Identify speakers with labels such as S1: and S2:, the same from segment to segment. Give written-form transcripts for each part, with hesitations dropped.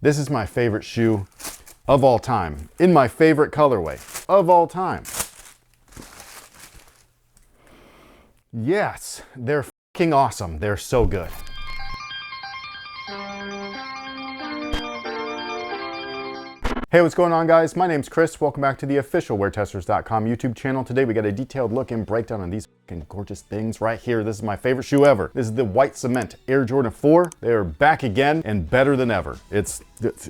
S1: This is my favorite shoe of all time, in my favorite colorway of all time. Yes, they're fucking awesome. They're so good. Hey, what's going on, guys? My name's Chris. Welcome back to the official WearTesters.com YouTube channel. Today we got a detailed look and breakdown on these fucking gorgeous things right here. This is my favorite shoe ever. This is the white cement Air Jordan 4. They are back again and better than ever. It's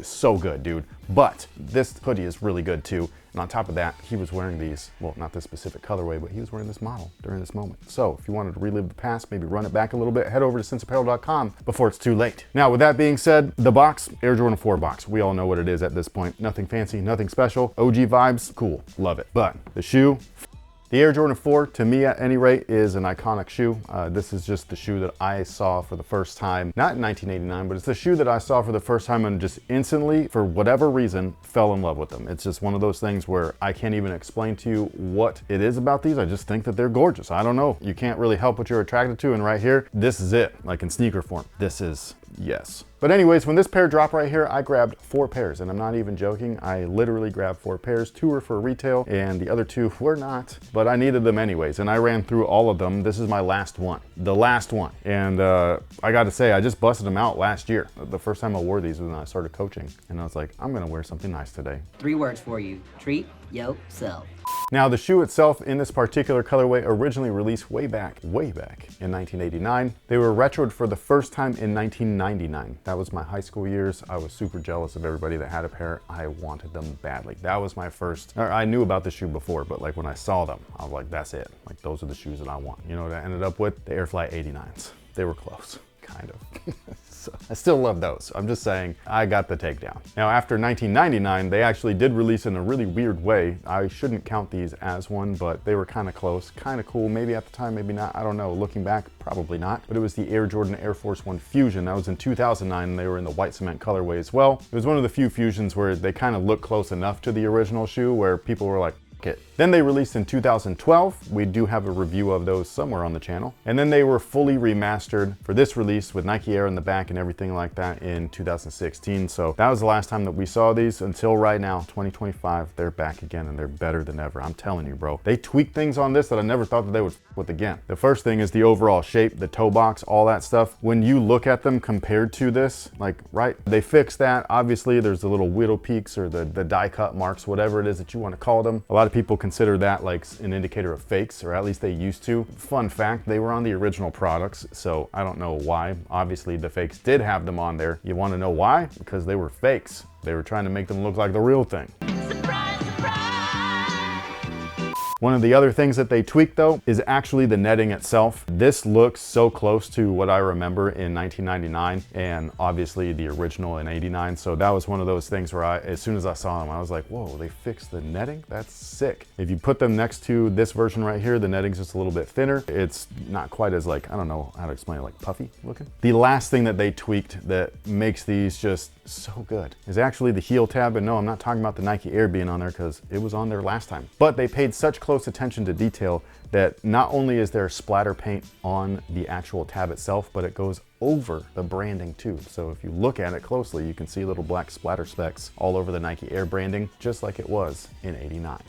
S1: so good, dude. But this hoodie is really good too. And on top of that, he was wearing these, well, not this specific colorway, but he was wearing this model during this moment. So if you wanted to relive the past, maybe run it back a little bit, head over to senseapparel.com before it's too late. Now, with that being said, the box, Air Jordan 4 box. We all know what it is at this point. Nothing fancy, nothing special. OG vibes, cool, love it. But the shoe, the Air Jordan 4, to me at any rate, is an iconic shoe. This is just the shoe that I saw for the first time, not in 1989, but it's the shoe that I saw for the first time and just instantly, for whatever reason, fell in love with them. It's just one of those things where I can't even explain to you what it is about these. I just think that they're gorgeous. I don't know. You can't really help what you're attracted to, and right here, this is it, like in sneaker form. This is, yes. But anyways, when this pair dropped right here, I grabbed 4 pairs, and I'm not even joking. I literally grabbed 4 pairs. 2 were for retail, and the other 2 were not, but I needed them anyways, and I ran through all of them. This is my last one, the last one. And I gotta say, I just busted them out last year. The first time I wore these was when I started coaching, and I was like, I'm gonna wear something nice today.
S2: 3 words for you: treat yourself.
S1: Now, the shoe itself in this particular colorway originally released way back in 1989. They were retroed for the first time in 1999. That was my high school years. I was super jealous of everybody that had a pair. I wanted them badly. That was my first, I knew about the shoe before, but like when I saw them, I was like, that's it. Like, those are the shoes that I want. You know what I ended up with? The Airfly 89s. They were close, kind of. So, I still love those. I'm just saying, I got the takedown. Now, after 1999, they actually did release in a really weird way. I shouldn't count these as one, but they were kind of close, kind of cool. Maybe at the time, maybe not. I don't know. Looking back, probably not. But it was the Air Jordan Air Force 1 Fusion. That was in 2009, and they were in the white cement colorway as well. It was one of the few Fusions where they kind of look close enough to the original shoe where people were like, it. Then they released in 2012. We do have a review of those somewhere on the channel. And then they were fully remastered for this release with Nike Air in the back and everything like that in 2016. So that was the last time that we saw these until right now, 2025. They're back again and they're better than ever. I'm telling you, bro. They tweaked things on this that I never thought that they would f with again. The first thing is the overall shape, the toe box, all that stuff. When you look at them compared to this, like, right, they fixed that. Obviously, there's the little whittle peaks or the die cut marks, whatever it is that you want to call them. A lot of people consider that like an indicator of fakes, or at least they used to. Fun fact, they were on the original products, so I don't know why. Obviously the fakes did have them on there. You want to know why? Because they were fakes. They were trying to make them look like the real thing. Surprise, surprise! One of the other things that they tweaked though is actually the netting itself. This looks so close to what I remember in 1999 and obviously the original in 89. So that was one of those things where as soon as I saw them, I was like, whoa, they fixed the netting? That's sick. If you put them next to this version right here, the netting's just a little bit thinner. It's not quite as like, I don't know how to explain it, like puffy looking. The last thing that they tweaked that makes these just so good is actually the heel tab. And no, I'm not talking about the Nike Air being on there because it was on there last time. But they paid such close attention to detail that not only is there splatter paint on the actual tab itself, but it goes over the branding too. So if you look at it closely, you can see little black splatter specks all over the Nike Air branding, just like it was in 89.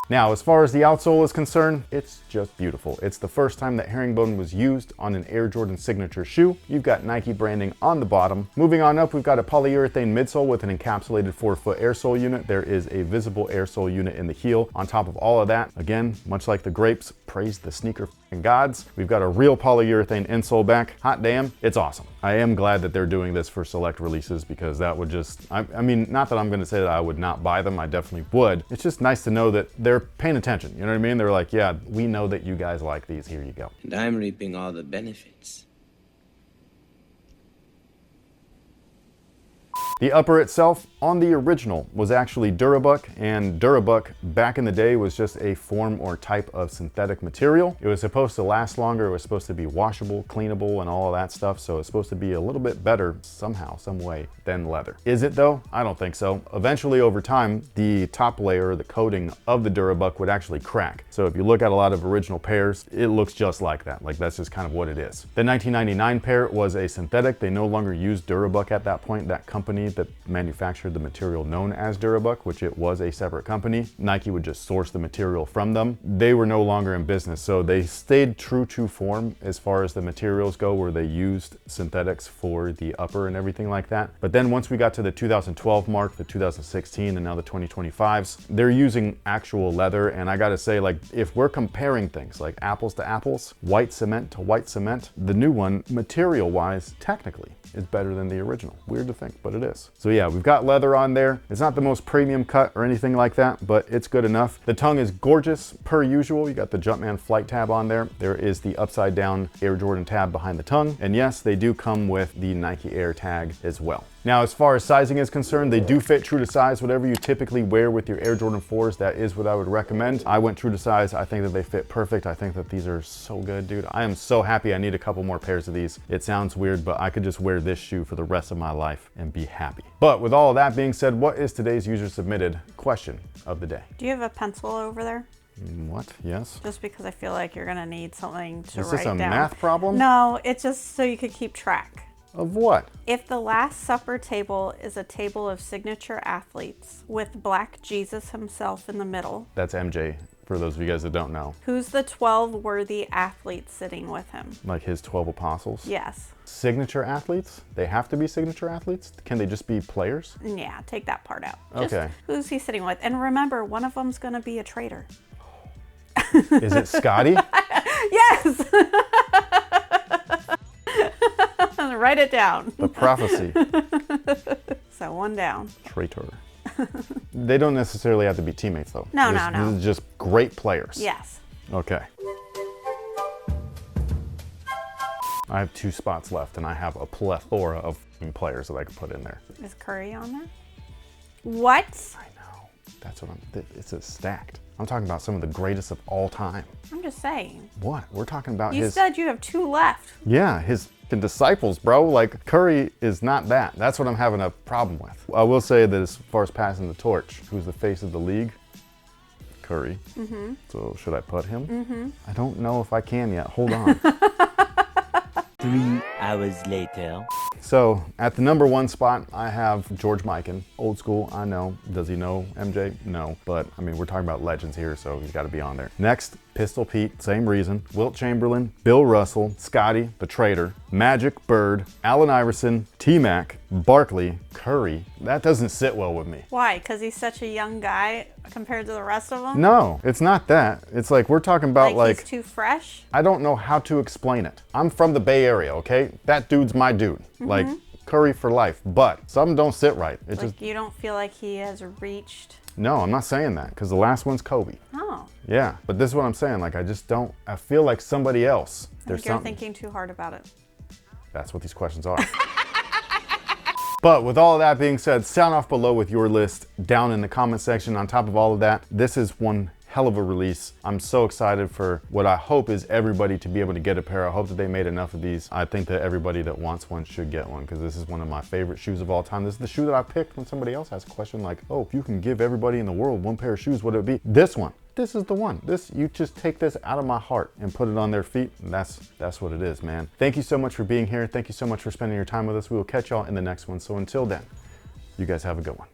S1: Now, as far as the outsole is concerned, it's just beautiful. It's the first time that herringbone was used on an Air Jordan signature shoe. You've got Nike branding on the bottom. Moving on up, we've got a polyurethane midsole with an encapsulated 4-foot air sole unit. There is a visible air sole unit in the heel. On top of all of that, again, much like the grapes, praise the sneaker gods, we've got a real polyurethane insole back. Hot damn, it's awesome. I am glad that they're doing this for select releases because that would just, I mean, not that I'm gonna say that I would not buy them, I definitely would. It's just nice to know that they're paying attention, you know what I mean? They're like, yeah, we know that you guys like these, here you go.
S3: And I'm reaping all the benefits.
S1: The upper itself, on the original was actually Durabuck, and Durabuck back in the day was just a form or type of synthetic material. It was supposed to last longer, it was supposed to be washable, cleanable, and all of that stuff, so it's supposed to be a little bit better somehow, some way, than leather. Is it though? I don't think so. Eventually over time, the top layer, the coating of the Durabuck would actually crack. So if you look at a lot of original pairs, it looks just like that. Like that's just kind of what it is. The 1999 pair was a synthetic. They no longer used Durabuck at that point. That company that manufactured the material known as Durabuck, which it was a separate company, Nike would just source the material from them. They were no longer in business. So they stayed true to form as far as the materials go, where they used synthetics for the upper and everything like that. But then once we got to the 2012 mark, the 2016, and now the 2025s, they're using actual leather. And I gotta say, like, if we're comparing things like apples to apples, white cement to white cement, the new one, material-wise, technically, is better than the original. Weird to think, but it is. So yeah, we've got leather on there. It's not the most premium cut or anything like that, but it's good enough. The tongue is gorgeous, per usual. You got the Jumpman flight tab on there. There is the upside down Air Jordan tab behind the tongue. And yes, they do come with the Nike Air tag as well. Now, as far as sizing is concerned, they do fit true to size. Whatever you typically wear with your Air Jordan 4s, that is what I would recommend. I went true to size. I think that they fit perfect. I think that these are so good, dude. I am so happy. I need a couple more pairs of these. It sounds weird, but I could just wear this shoe for the rest of my life and be happy. But with all of that being said, what is today's user submitted question of the day?
S4: Do you have a pencil over there?
S1: What? Yes.
S4: Just because I feel like you're gonna need something to
S1: Is
S4: write
S1: this a
S4: down.
S1: math problem?
S4: No, it's just so you could keep track.
S1: Of what?
S4: If the Last Supper table is a table of signature athletes with Black Jesus himself in the middle,
S1: That's MJ, for those of you guys that don't know.
S4: who's the 12 worthy athletes sitting with him?
S1: Like his 12 apostles?
S4: Yes.
S1: Signature athletes? They have to be signature athletes? Can they just be players?
S4: Yeah, take that part out.
S1: Okay.
S4: Just who's he sitting with? And remember, one of them's gonna be a traitor.
S1: Is it Scotty?
S4: Yes! Write it down.
S1: The prophecy.
S4: So one down.
S1: Traitor. They don't necessarily have to be teammates though.
S4: No,
S1: This-
S4: no, no.
S1: This is just great players.
S4: Yes.
S1: Okay. I have 2 spots left and I have a plethora of f***ing players that I could put in there.
S4: Is Curry on there? What?
S1: I know. That's what it's stacked. I'm talking about some of the greatest of all time.
S4: I'm just saying.
S1: What? We're talking about
S4: You
S1: his...
S4: said you have 2 left.
S1: Yeah, his disciples, bro. Like, Curry is not that. That's what I'm having a problem with. I will say that as far as passing the torch, who's the face of the league? Curry. Mm-hmm. So should I put him? Mm-hmm. I don't know if I can yet. Hold on.
S5: 3 hours later.
S1: So at the number 1 spot, I have George Mikan. Old school, I know. Does he know MJ? No. But I mean, we're talking about legends here, so he's got to be on there. Next, Pistol Pete, same reason. Wilt Chamberlain, Bill Russell, Scotty, the Traitor, Magic, Bird, Allen Iverson, T-Mac, Barkley, Curry. That doesn't sit well with me.
S4: Why? Because he's such a young guy compared to the rest of them?
S1: No, it's not that. It's like we're talking about like
S4: he's too fresh?
S1: I don't know how to explain it. I'm from the Bay Area, okay? That dude's my dude. Like Curry for life, but some don't sit right. It just,
S4: You don't feel like he has reached...
S1: no, I'm not saying that because the last one's Kobe.
S4: Oh.
S1: Yeah, but this is what I'm saying. Like, I just don't, I feel like somebody else.
S4: I
S1: There's
S4: think you're
S1: something.
S4: thinking too hard about it.
S1: That's what these questions are. But with all of that being said, sound off below with your list down in the comment section. On top of all of that, this is one hell of a release. I'm so excited for what I hope is everybody to be able to get a pair. I hope that they made enough of these. I think that everybody that wants one should get one because this is one of my favorite shoes of all time. This is the shoe that I picked when somebody else has a question like, oh, if you can give everybody in the world one pair of shoes, what would it be? This one. This is the one. This, you just take this out of my heart and put it on their feet. And that's what it is, man. Thank you so much for being here. Thank you so much for spending your time with us. We will catch y'all in the next one. So until then, you guys have a good one.